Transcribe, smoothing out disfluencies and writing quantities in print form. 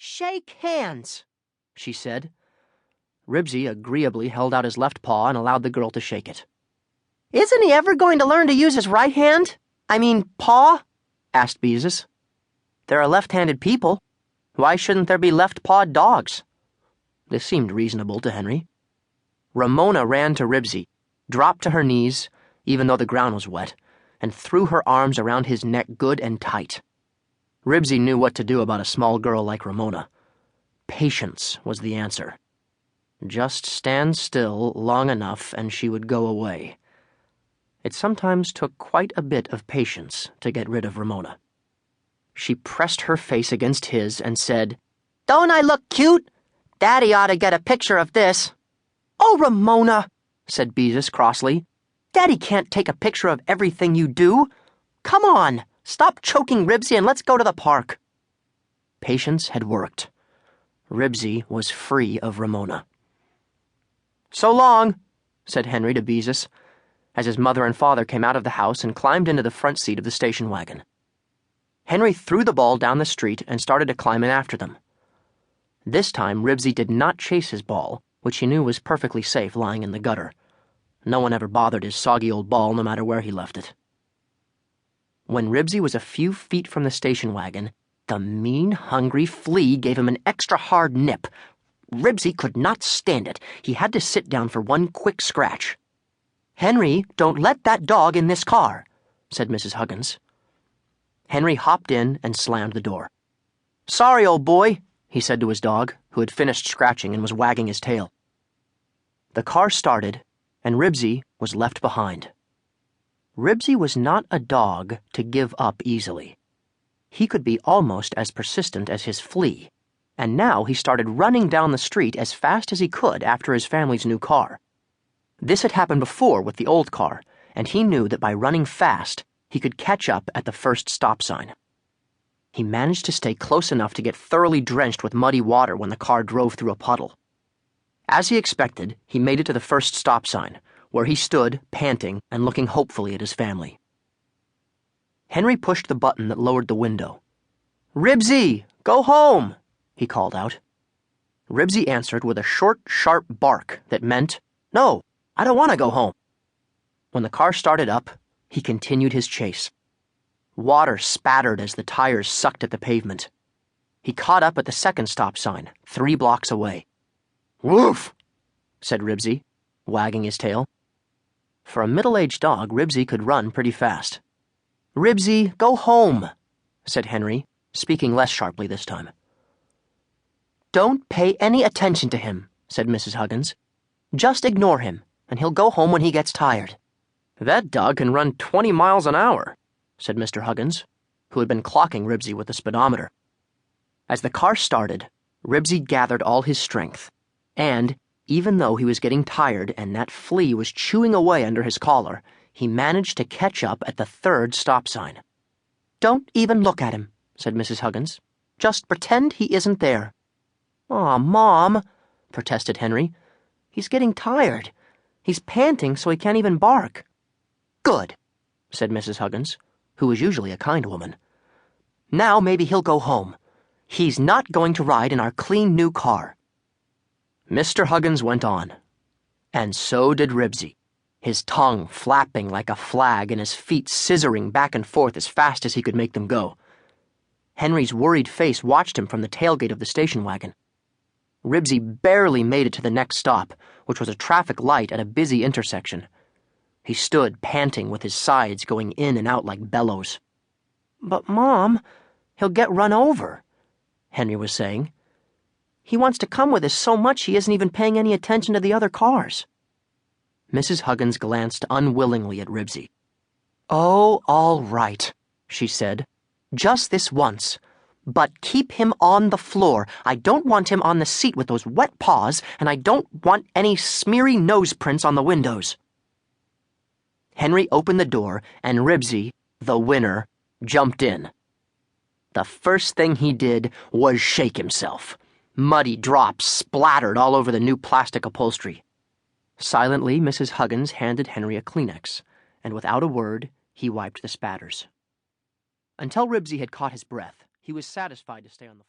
"Shake hands," she said. Ribsy agreeably held out his left paw and allowed the girl to shake it. "Isn't he ever going to learn to use his right hand? Paw?" asked Beezus. "There are left-handed people. Why shouldn't there be left-pawed dogs?" This seemed reasonable to Henry. Ramona ran to Ribsy, dropped to her knees, even though the ground was wet, and threw her arms around his neck good and tight. Ribsy knew what to do about a small girl like Ramona. Patience was the answer. Just stand still long enough and she would go away. It sometimes took quite a bit of patience to get rid of Ramona. She pressed her face against his and said, "Don't I look cute? Daddy ought to get a picture of this." "Oh, Ramona," said Beezus crossly. "Daddy can't take a picture of everything you do. Come on, stop choking Ribsy and let's go to the park." Patience had worked. Ribsy was free of Ramona. "So long," said Henry to Beezus, as his mother and father came out of the house and climbed into the front seat of the station wagon. Henry threw the ball down the street and started to climb in after them. This time, Ribsy did not chase his ball, which he knew was perfectly safe lying in the gutter. No one ever bothered his soggy old ball, no matter where he left it. When Ribsy was a few feet from the station wagon, the mean, hungry flea gave him an extra hard nip. Ribsy could not stand it. He had to sit down for one quick scratch. "Henry, don't let that dog in this car," said Mrs. Huggins. Henry hopped in and slammed the door. "Sorry, old boy," he said to his dog, who had finished scratching and was wagging his tail. The car started, and Ribsy was left behind. Ribsy was not a dog to give up easily. He could be almost as persistent as his flea, and now he started running down the street as fast as he could after his family's new car. This had happened before with the old car, and he knew that by running fast, he could catch up at the first stop sign. He managed to stay close enough to get thoroughly drenched with muddy water when the car drove through a puddle. As he expected, he made it to the first stop sign, where he stood, panting and looking hopefully at his family. Henry pushed the button that lowered the window. "Ribsy, go home," he called out. Ribsy answered with a short, sharp bark that meant, "No, I don't want to go home." When the car started up, he continued his chase. Water spattered as the tires sucked at the pavement. He caught up at the second stop sign, 3 blocks away. "Woof," said Ribsy, wagging his tail. For a middle-aged dog, Ribsy could run pretty fast. "Ribsy, go home," said Henry, speaking less sharply this time. "Don't pay any attention to him," said Mrs. Huggins. "Just ignore him, and he'll go home when he gets tired." "That dog can run 20 miles an hour, said Mr. Huggins, who had been clocking Ribsy with the speedometer. As the car started, Ribsy gathered all his strength, and, even though he was getting tired and that flea was chewing away under his collar, he managed to catch up at the 3rd stop sign. "Don't even look at him," said Mrs. Huggins. "Just pretend he isn't there." "Aw, Mom," protested Henry. "He's getting tired. He's panting so he can't even bark." "Good," said Mrs. Huggins, who was usually a kind woman. "Now maybe he'll go home. He's not going to ride in our clean new car." Mr. Huggins went on, and so did Ribsy, his tongue flapping like a flag and his feet scissoring back and forth as fast as he could make them go. Henry's worried face watched him from the tailgate of the station wagon. Ribsy barely made it to the next stop, which was a traffic light at a busy intersection. He stood panting with his sides going in and out like bellows. "But, Mom, he'll get run over," Henry was saying. "He wants to come with us so much he isn't even paying any attention to the other cars." Mrs. Huggins glanced unwillingly at Ribsy. "Oh, all right," she said. "Just this once. But keep him on the floor. I don't want him on the seat with those wet paws, and I don't want any smeary nose prints on the windows." Henry opened the door, and Ribsy, the winner, jumped in. The first thing he did was shake himself. Muddy drops splattered all over the new plastic upholstery. Silently, Mrs. Huggins handed Henry a Kleenex, and without a word, he wiped the spatters. Until Ribsy had caught his breath, he was satisfied to stay on the floor.